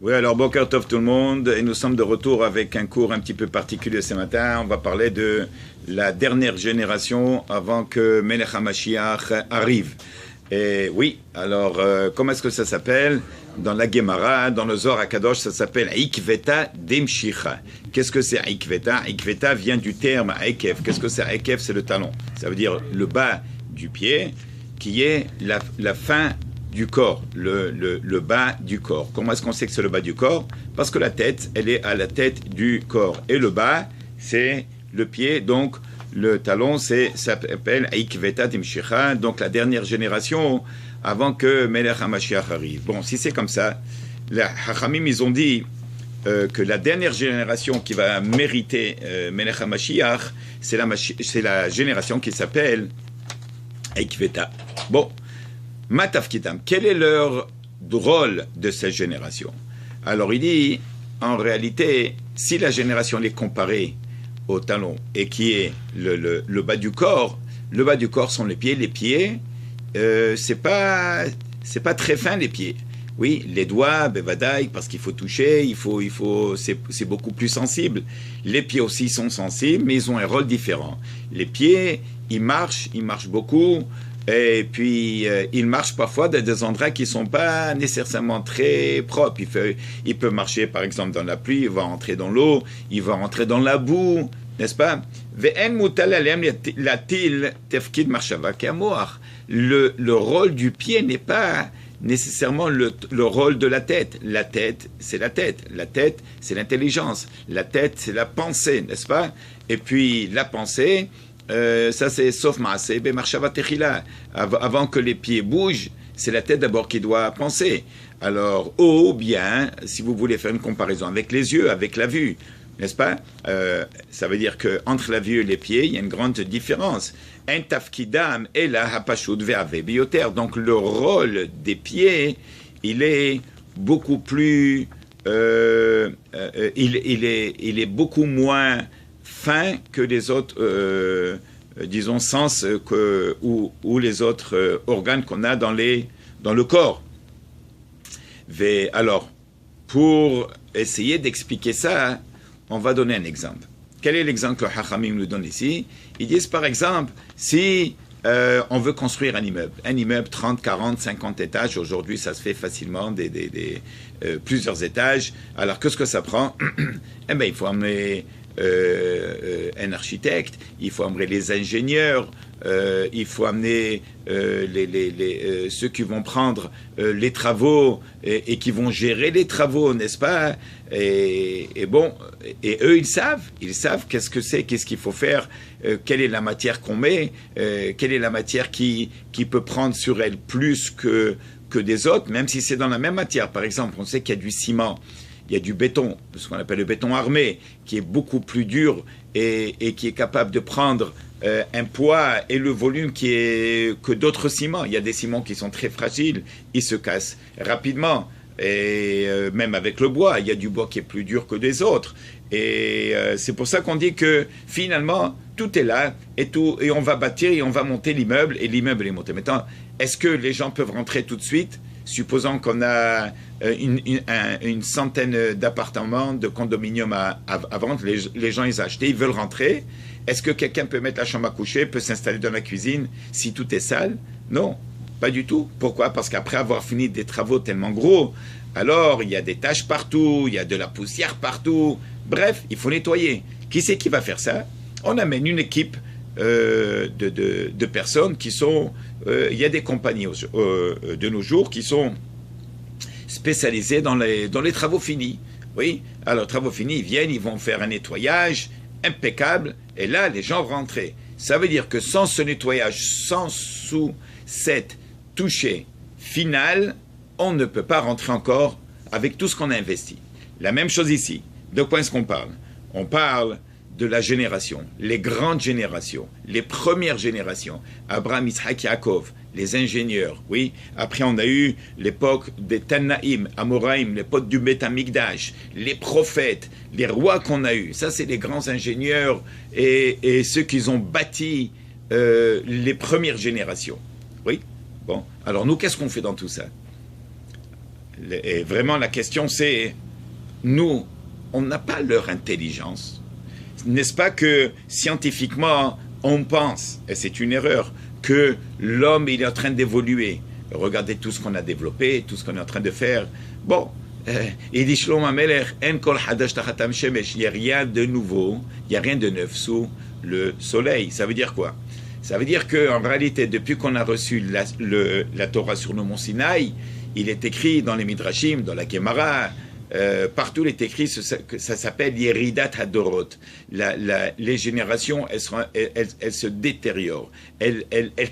Oui, alors Boker Tov tout le monde, et nous sommes de retour avec un cours un petit peu particulier ce matin. On va parler de la dernière génération avant que Melech HaMashiach arrive. Et oui, alors comment est-ce que ça s'appelle? Dans la Gemara, dans le Zohar HaKadosh, ça s'appelle Ikveta Demshicha. Qu'est-ce que c'est Ikveta? Ikveta vient du terme Akev. Qu'est-ce que c'est Akev? C'est le talon. Ça veut dire le bas du pied, qui est la fin du corps, le bas du corps. Comment est-ce qu'on sait que c'est le bas du corps? Parce que la tête, elle est à la tête du corps. Et le bas, c'est le pied, donc le talon, ça s'appelle Aikveta Dimshicha, donc la dernière génération avant que Melech HaMashiach arrive. Bon, si c'est comme ça, les Hachamim, ils ont dit que la dernière génération qui va mériter Melech HaMashiach, c'est la génération qui s'appelle Aikveta. Bon, Matafkitam, quel est leur rôle de cette génération? Alors il dit, en réalité, si la génération est comparée au talon et qui est le bas du corps sont les pieds. Les pieds, c'est pas très fin les pieds. Oui, les doigts, bevadaï, parce qu'il faut toucher, c'est beaucoup plus sensible. Les pieds aussi sont sensibles, mais ils ont un rôle différent. Les pieds, ils marchent beaucoup. Et puis, il marche parfois dans des endroits qui ne sont pas nécessairement très propres. Il peut marcher, par exemple, dans la pluie, il va entrer dans l'eau, il va entrer dans la boue, n'est-ce pas? Le rôle du pied n'est pas nécessairement le rôle de la tête. La tête, c'est la tête. La tête, c'est l'intelligence. La tête, c'est la pensée, n'est-ce pas? Et puis, la pensée... ça c'est sauf maaseh b'machshava techila. Avant que les pieds bougent, c'est la tête d'abord qui doit penser. Alors, ou bien, si vous voulez faire une comparaison avec les yeux, avec la vue, n'est-ce pas? Ça veut dire qu'entre la vue et les pieds, il y a une grande différence. Un tafkidam et la hapashut ve'ave bioter. Donc le rôle des pieds, il est beaucoup plus... il est beaucoup moins fin que les autres, disons, sens ou les autres organes qu'on a dans le corps. Alors, pour essayer d'expliquer ça, on va donner un exemple. Quel est l'exemple que Hachamim nous donne ici? Ils disent, par exemple, si on veut construire un immeuble 30, 40, 50 étages, aujourd'hui ça se fait facilement, plusieurs étages. Alors, qu'est-ce que ça prend? Eh bien, il faut amener... un architecte, il faut amener les ingénieurs, il faut amener ceux qui vont prendre les travaux et qui vont gérer les travaux, n'est-ce pas? Et bon, et eux ils savent qu'est-ce que c'est, qu'est-ce qu'il faut faire, quelle est la matière qu'on met, quelle est la matière qui peut prendre sur elle plus que des autres, même si c'est dans la même matière. Par exemple, on sait qu'il y a du ciment. Il y a du béton, ce qu'on appelle le béton armé, qui est beaucoup plus dur et qui est capable de prendre un poids et le volume que d'autres ciments. Il y a des ciments qui sont très fragiles, ils se cassent rapidement. Et même avec le bois, il y a du bois qui est plus dur que des autres. Et c'est pour ça qu'on dit que finalement, tout est là et on va bâtir et on va monter l'immeuble et l'immeuble est monté. Maintenant, est-ce que les gens peuvent rentrer tout de suite? Supposons qu'on a une centaine d'appartements, de condominiums à vendre, les gens ils ont acheté, ils veulent rentrer. Est-ce que quelqu'un peut mettre la chambre à coucher, peut s'installer dans la cuisine si tout est sale? Non, pas du tout. Pourquoi? Parce qu'après avoir fini des travaux tellement gros, alors il y a des taches partout, il y a de la poussière partout. Bref, il faut nettoyer. Qui c'est qui va faire ça? On amène une équipe de personnes qui sont... il y a des compagnies de nos jours qui sont spécialisées dans les travaux finis. Oui, alors travaux finis, ils viennent, ils vont faire un nettoyage impeccable, et là, les gens rentrent. Ça veut dire que sans ce nettoyage, sans cette toucher finale, on ne peut pas rentrer encore avec tout ce qu'on a investi. La même chose ici. De quoi est-ce qu'on parle? On parle de la génération, les grandes générations, les premières générations, Abraham, Isaac, Yaakov, les ingénieurs, oui. Après, on a eu l'époque des Tannaïm, Amoraïm, l'époque du Beth Amikdash, les prophètes, les rois qu'on a eus. Ça, c'est les grands ingénieurs et ceux qui ont bâti les premières générations. Oui. Bon. Alors, nous, qu'est-ce qu'on fait dans tout ça? Et vraiment, la question, c'est, nous, on n'a pas leur intelligence. N'est-ce pas que, scientifiquement, on pense, et c'est une erreur, que l'homme, il est en train d'évoluer. Regardez tout ce qu'on a développé, tout ce qu'on est en train de faire. Bon, il dit Shlomo Amelech, En kol hadash tachatam shemesh, il n'y a rien de nouveau, il n'y a rien de neuf sous le soleil. Ça veut dire quoi? Ça veut dire qu'en réalité, depuis qu'on a reçu la Torah sur le mont Sinaï, il est écrit dans les Midrashim, dans la Gemara, partout il est écrit, ça s'appelle Yeridat Hadorot. Les générations, elles se détériorent, elles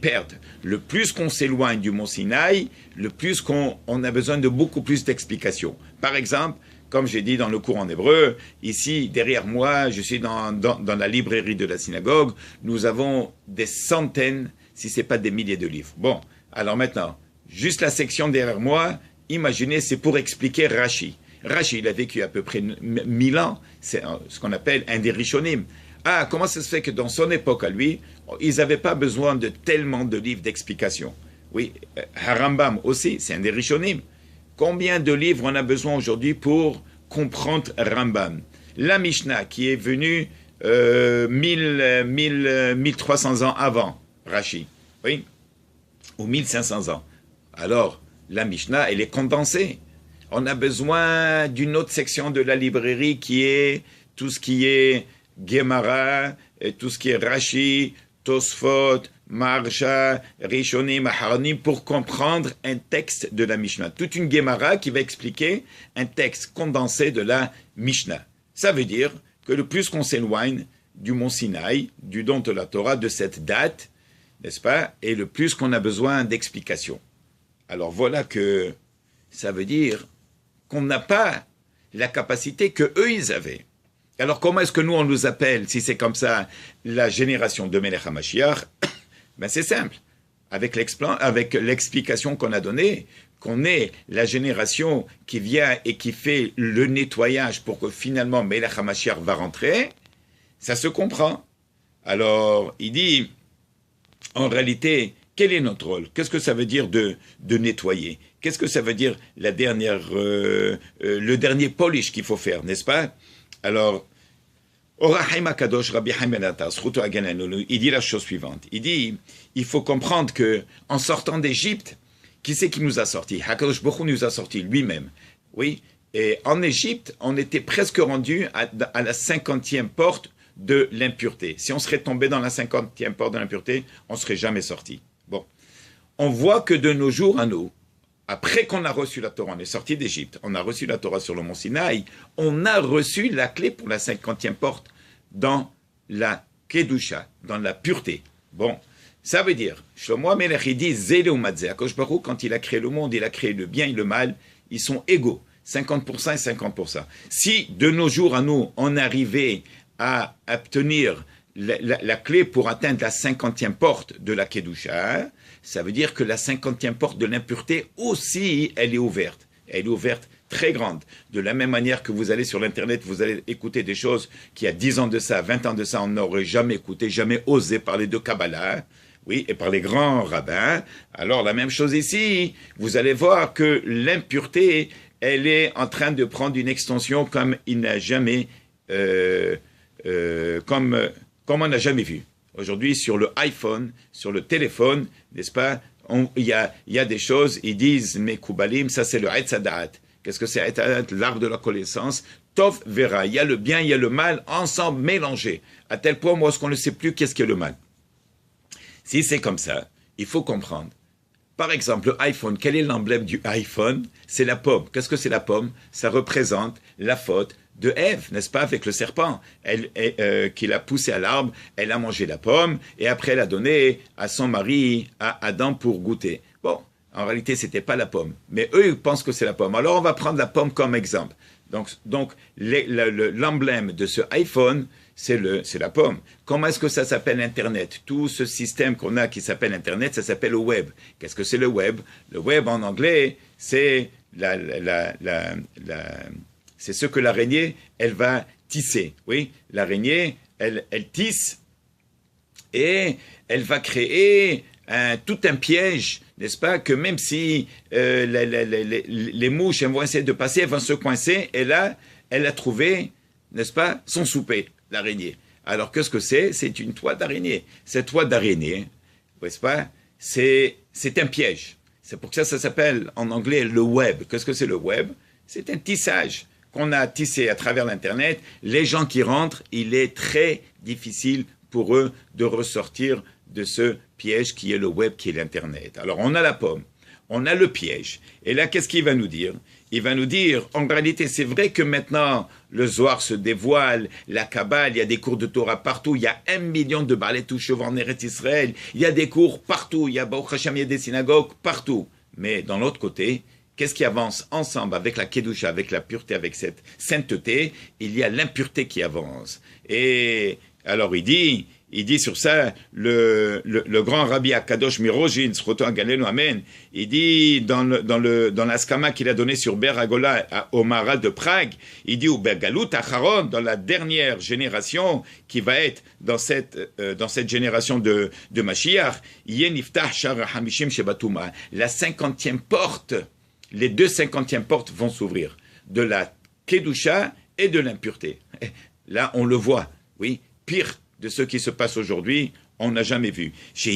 perdent. Le plus qu'on s'éloigne du mont Sinaï, le plus qu'on a besoin de beaucoup plus d'explications. Par exemple, comme j'ai dit dans le cours en hébreu, ici, derrière moi, je suis dans la librairie de la synagogue, nous avons des centaines, si ce n'est pas des milliers de livres. Bon, alors maintenant, juste la section derrière moi, imaginez, c'est pour expliquer Rashi. Rashi, il a vécu à peu près 1000 ans, c'est ce qu'on appelle un des Rishonim. Ah, comment ça se fait que dans son époque à lui, ils n'avaient pas besoin de tellement de livres d'explications? Oui, Harambam aussi, c'est un des Rishonim. Combien de livres on a besoin aujourd'hui pour comprendre Rambam? La Mishnah qui est venue 1300 ans avant Rashi, oui, ou 1500 ans. Alors, la Mishnah, elle est condensée. On a besoin d'une autre section de la librairie qui est tout ce qui est Gemara, et tout ce qui est Rashi, Tosfot, Marsha, Rishonim, Aharonim, pour comprendre un texte de la Mishnah. Toute une Gemara qui va expliquer un texte condensé de la Mishnah. Ça veut dire que le plus qu'on s'éloigne du mont Sinaï, du don de la Torah, de cette date, n'est-ce pas, et le plus qu'on a besoin d'explications. Alors voilà que ça veut dire qu'on n'a pas la capacité que eux ils avaient. Alors comment est-ce que nous on nous appelle, si c'est comme ça, la génération de Melech HaMashiach? Ben c'est simple, avec l'explication qu'on a donnée, qu'on est la génération qui vient et qui fait le nettoyage pour que finalement Melech HaMashiach va rentrer, ça se comprend. Alors il dit, en réalité, quel est notre rôle? Qu'est-ce que ça veut dire de nettoyer? Qu'est-ce que ça veut dire le dernier polish qu'il faut faire, n'est-ce pas? Alors, Orachaim HaKadosh, Rabbi Chaim Ben Attar, il dit la chose suivante. Il dit, il faut comprendre que en sortant d'Égypte, qui c'est qui nous a sortis? HaKadosh Baruch Hu nous a sortis lui-même. Oui. Et en Égypte, on était presque rendu à la 50e porte de l'impureté. Si on serait tombé dans la 50e porte de l'impureté, on ne serait jamais sorti. Bon. On voit que de nos jours à nous, après qu'on a reçu la Torah, on est sorti d'Égypte, on a reçu la Torah sur le mont Sinaï, on a reçu la clé pour la 50e porte dans la Kedusha, dans la pureté. Bon, ça veut dire, Shlomo Amelech, il dit, Zéle ou Matzeh, Akadosh Baruch Hu, quand il a créé le monde, il a créé le bien et le mal, ils sont égaux, 50% et 50%. Si de nos jours à nous, on arrivait à obtenir la clé pour atteindre la 50e porte de la Kedusha, ça veut dire que la 50e porte de l'impureté aussi, elle est ouverte. Elle est ouverte très grande. De la même manière que vous allez sur l'Internet, vous allez écouter des choses qui, a 10 ans de ça, 20 ans de ça, on n'aurait jamais écouté, jamais osé parler de Kabbalah, oui, et par les grands rabbins. Alors la même chose ici, vous allez voir que l'impureté, elle est en train de prendre une extension comme il n'a jamais, comme on n'a jamais vu. Aujourd'hui, sur le iPhone, sur le téléphone, n'est-ce pas, il y a des choses, ils disent, mais Koubalim, ça c'est le Etzadat. Qu'est-ce que c'est Etzadat? L'arbre de la connaissance. Tov Vera, il y a le bien, il y a le mal, ensemble, mélangés. À tel point, moi, qu'on ne sait plus qu'est-ce qu'est le mal. Si c'est comme ça, il faut comprendre. Par exemple, le iPhone, quel est l'emblème du iPhone? C'est la pomme. Qu'est-ce que c'est la pomme? Ça représente la faute de Ève, n'est-ce pas, avec le serpent, qui l'a poussé à l'arbre, elle a mangé la pomme, et après elle a donné à son mari, à Adam, pour goûter. Bon, en réalité, c'était pas la pomme, mais eux, ils pensent que c'est la pomme. Alors, on va prendre la pomme comme exemple. Donc l'emblème de ce iPhone, c'est la pomme. Comment est-ce que ça s'appelle Internet? Tout ce système qu'on a qui s'appelle Internet, ça s'appelle le web. Qu'est-ce que c'est le web? Le web, en anglais, c'est c'est ce que l'araignée, elle va tisser. Oui, l'araignée, elle tisse et elle va créer tout un piège, n'est-ce pas, que même si les mouches elles vont essayer de passer, elles vont se coincer, et là, elle a trouvé, n'est-ce pas, son souper, l'araignée. Alors, qu'est-ce que c'est? C'est une toile d'araignée. Cette toile d'araignée, n'est-ce pas, c'est un piège. C'est pour ça que ça s'appelle en anglais le web. Qu'est-ce que c'est le web? C'est un tissage qu'on a tissé à travers l'Internet. Les gens qui rentrent, il est très difficile pour eux de ressortir de ce piège qui est le web, qui est l'Internet. Alors, on a la pomme, on a le piège. Et là, qu'est-ce qu'il va nous dire? Il va nous dire, en réalité, c'est vrai que maintenant, le Zohar se dévoile, la Kabbale, il y a des cours de Torah partout, il y a 1 million de balais touchés en Eretz Israël, il y a des cours partout, il y a Baruch Hashem, il y a des synagogues partout. Mais d'un autre côté, qu'est-ce qui avance ensemble avec la Kedusha, avec la pureté, avec cette sainteté? Il y a l'impureté qui avance. Et alors il dit sur ça, le grand Rabbi Akadosh Mirojin, Sroto Agalenu, Amen, il dit dans l'Askama qu'il a donné sur Ber Agola au Maharal de Prague, il dit, ou Bergalut Acharon, dans la dernière génération qui va être dans cette génération de Mashiach, Yen Iftah Shar Hamishim Shebatuma, la 50e porte, les 2 50e portes vont s'ouvrir, de la Kedusha et de l'impureté. Là, on le voit, oui, pire de ce qui se passe aujourd'hui, on n'a jamais vu. Il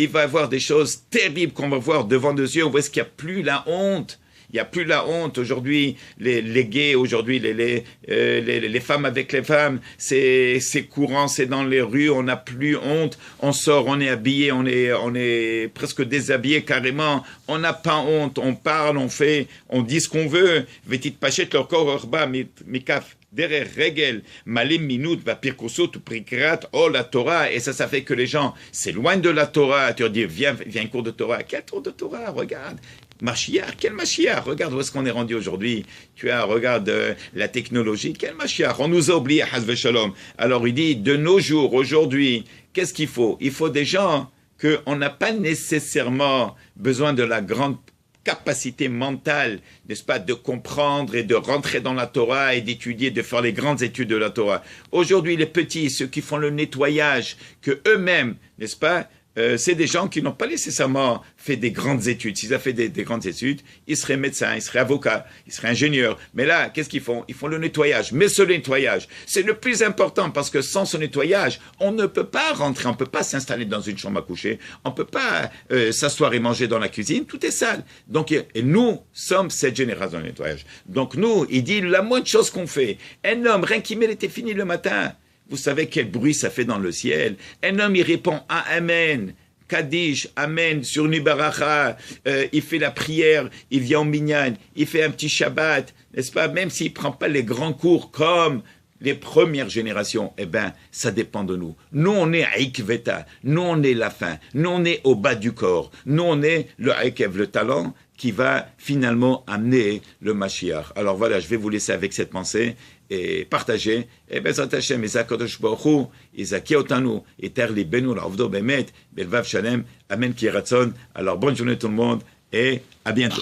va y avoir des choses terribles qu'on va voir devant nos yeux, où est-ce qu'il n'y a plus la honte. Il n'y a plus la honte aujourd'hui, les gays, aujourd'hui les femmes avec les femmes, c'est courant, c'est dans les rues, on n'a plus honte, on sort, on est habillé, on est presque déshabillé carrément, on n'a pas honte, on parle, on dit ce qu'on veut. Vetit pachet leur corps orba mikaf. Derrière Regel, Malim Minut, Vapirkosut, Prikrat, oh la Torah, et ça fait que les gens s'éloignent de la Torah. Tu leur dis, viens, un cours de Torah. Quel cours de Torah? Regarde. Mashiach, quel Mashiach? Regarde où est-ce qu'on est rendu aujourd'hui. Regarde la technologie, quel Mashiach? On nous a oublié, Hazve Shalom. Alors il dit, de nos jours, aujourd'hui, qu'est-ce qu'il faut? Il faut des gens qu'on n'a pas nécessairement besoin de la grande capacité mentale, n'est-ce pas, de comprendre et de rentrer dans la Torah et d'étudier, de faire les grandes études de la Torah. Aujourd'hui, les petits, ceux qui font le nettoyage, que eux-mêmes, n'est-ce pas, c'est des gens qui n'ont pas nécessairement fait des grandes études. S'ils avaient fait des grandes études, ils seraient médecins, ils seraient avocats, ils seraient ingénieurs. Mais là, qu'est-ce qu'ils font? Ils font le nettoyage. Mais ce nettoyage, c'est le plus important parce que sans ce nettoyage, on ne peut pas rentrer, on ne peut pas s'installer dans une chambre à coucher, on ne peut pas s'asseoir et manger dans la cuisine, tout est sale. Donc, et nous sommes cette génération de nettoyage. Donc nous, il dit, la moindre chose qu'on fait, un homme, rien qu'il était fini le matin, vous savez quel bruit ça fait dans le ciel. Un homme, il répond à Amen, Kaddish, Amen, sur Nibaracha, il fait la prière, il vient au Minyan, il fait un petit Shabbat, n'est-ce pas? Même s'il ne prend pas les grands cours comme les premières générations, eh bien, ça dépend de nous. Nous, on est à Ikveta, nous, on est la faim, nous, on est au bas du corps, nous, on est le Aikev, le talent, qui va finalement amener le Mashiach. Alors voilà, je vais vous laisser avec cette pensée et partager. Et Bezrat Hashem, Ezakadosh Baruch Hu, Ezaki Otanu, Eter Libenu, L'Avdo Bemet, Belvav Shalem, Amen Ki Ratzon. Alors bonne journée tout le monde et à bientôt.